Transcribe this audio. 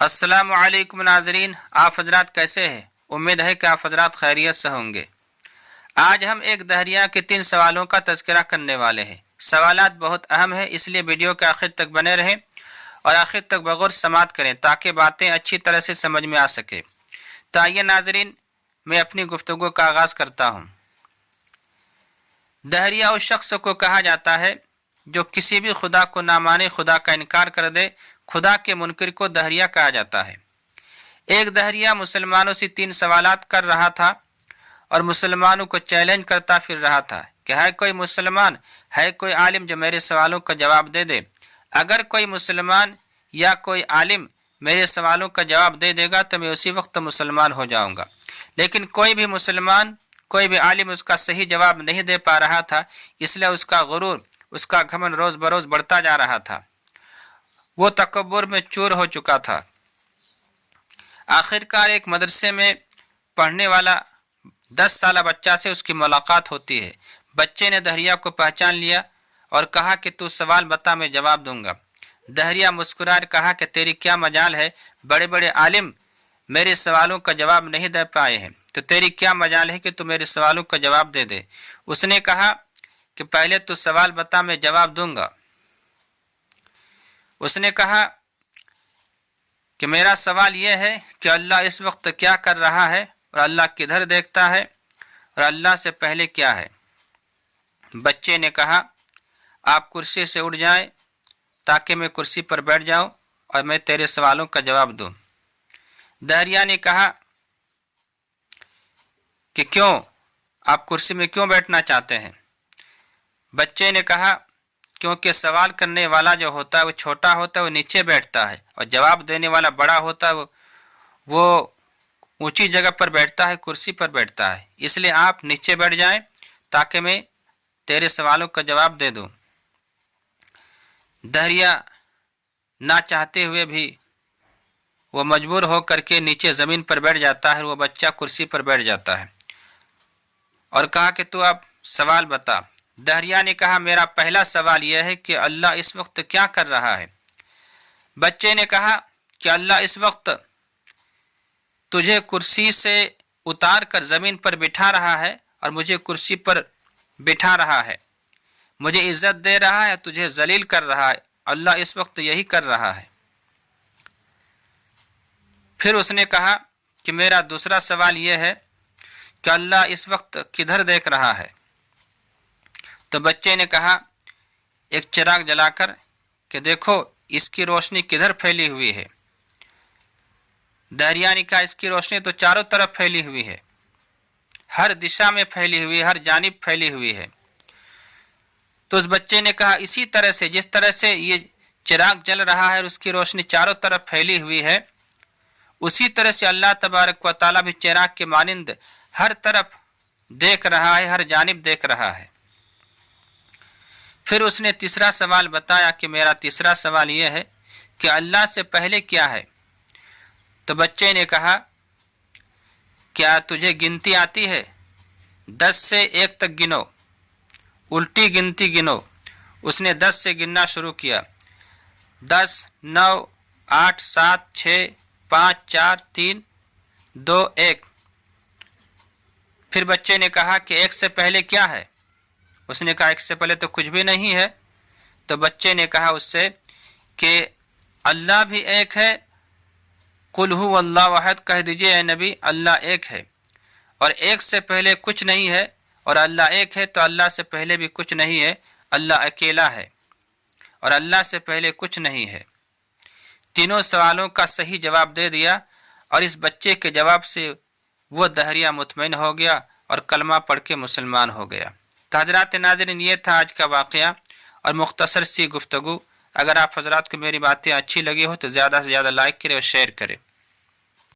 अस्सलाम वालेकुम नाजरीन, आप हजरात कैसे हैं? उम्मीद है कि आप हजरात खैरियत से होंगे। आज हम एक दहरिया के 3 सवालों का तज़किरा करने वाले हैं। सवालात बहुत अहम है, इसलिए वीडियो के आखिर तक बने रहें और आखिर तक बगौर समात करें ताकि बातें अच्छी तरह से समझ में आ सके। तो आइए नाजरीन, मैं अपनी गुफ्तगू का आगाज़ करता हूँ। दहरिया उस शख्स को कहा जाता है जो किसी भी खुदा को ना माने, खुदा का इनकार कर दे। खुदा के मुनकर को दहरिया कहा जाता है। एक दहरिया मुसलमानों से 3 सवालात कर रहा था और मुसलमानों को चैलेंज करता फिर रहा था कि है कोई मुसलमान, है कोई आलिम जो मेरे सवालों का जवाब दे दे। अगर कोई मुसलमान या कोई आलिम मेरे सवालों का जवाब दे देगा तो मैं उसी वक्त मुसलमान हो जाऊंगा। लेकिन कोई भी मुसलमान, कोई भी आलिम उसका सही जवाब नहीं दे पा रहा था, इसलिए उसका गुरूर, उसका घमंड रोज़ बरोज़ बढ़ता जा रहा था। वो तकब्बुर में चूर हो चुका था। आखिरकार एक मदरसे में पढ़ने वाला 10 साला बच्चा से उसकी मुलाकात होती है। बच्चे ने दहरिया को पहचान लिया और कहा कि तू सवाल बता, मैं जवाब दूंगा। दहरिया मुस्कुराकर कहा कि तेरी क्या मजाल है, बड़े बड़े आलिम मेरे सवालों का जवाब नहीं दे पाए हैं, तो तेरी क्या मजाल है कि तू मेरे सवालों का जवाब दे दे। उसने कहा कि पहले तू सवाल बता, मैं जवाब दूंगा। उसने कहा कि मेरा सवाल यह है कि अल्लाह इस वक्त क्या कर रहा है और अल्लाह किधर देखता है और अल्लाह से पहले क्या है। बच्चे ने कहा आप कुर्सी से उठ जाएं ताकि मैं कुर्सी पर बैठ जाऊं और मैं तेरे सवालों का जवाब दूं। दहरिया ने कहा कि क्यों, आप कुर्सी में क्यों बैठना चाहते हैं? बच्चे ने कहा क्योंकि सवाल करने वाला जो होता है वो छोटा होता है, वो नीचे बैठता है, और जवाब देने वाला बड़ा होता है, वो ऊंची जगह पर बैठता है, कुर्सी पर बैठता है। इसलिए आप नीचे बैठ जाएं ताकि मैं तेरे सवालों का जवाब दे दूं। दहरिया ना चाहते हुए भी वो मजबूर हो करके नीचे ज़मीन पर बैठ जाता है। वो बच्चा कुर्सी पर बैठ जाता है और कहा कि तू अब सवाल बता। दहरिया ने कहा मेरा पहला सवाल यह है कि अल्लाह इस वक्त क्या कर रहा है। बच्चे ने कहा कि अल्लाह इस वक्त तुझे कुर्सी से उतार कर ज़मीन पर बिठा रहा है और मुझे कुर्सी पर बिठा रहा है, मुझे इज्जत दे रहा है, तुझे जलील कर रहा है। अल्लाह इस वक्त यही कर रहा है। फिर उसने कहा कि मेरा दूसरा सवाल यह है कि अल्लाह इस वक्त किधर देख रहा है। तो बच्चे ने कहा एक चिराग जलाकर कि देखो इसकी रोशनी किधर फैली हुई है। दहरिया ने कहा इसकी रोशनी तो चारों तरफ फैली हुई है, हर दिशा में फैली हुई है, हर जानिब फैली हुई है। तो उस बच्चे ने कहा इसी तरह से, जिस तरह से ये चिराग जल रहा है और उसकी रोशनी चारों तरफ फैली हुई है, उसी तरह से अल्लाह तबारक व तआला भी चिराग के मानिंद हर तरफ देख रहा है, हर जानिब देख रहा है। फिर उसने तीसरा सवाल बताया कि मेरा तीसरा सवाल यह है कि अल्लाह से पहले क्या है। तो बच्चे ने कहा क्या तुझे गिनती आती है? 10 से 1 तक गिनो, उल्टी गिनती गिनो। उसने 10 से गिनना शुरू किया। 10, 9, 8, 7, 6, 5, 4, 3, 2, 1। फिर बच्चे ने कहा कि 1 से पहले क्या है? उसने कहा 1 से पहले तो कुछ भी नहीं है। तो बच्चे ने कहा उससे कि अल्लाह भी एक है, कुल हु अल्लाहु अहद कह दीजिए ए नबी, अल्लाह एक है और 1 से पहले कुछ नहीं है, और अल्लाह एक है तो अल्लाह से पहले भी कुछ नहीं है। अल्लाह अकेला है और अल्लाह से पहले कुछ नहीं है। तीनों सवालों का सही जवाब दे दिया और इस बच्चे के जवाब से वो दहरिया मुतमईन हो गया और कलमा पढ़ के मुसलमान हो गया। तो हज़रात नाज़रीन, ये था आज का वाक़या और मुख्तसर सी गुफ्तगू। अगर आप हज़रात को मेरी बातें अच्छी लगी हो तो ज़्यादा से ज़्यादा लाइक करें और शेयर करें।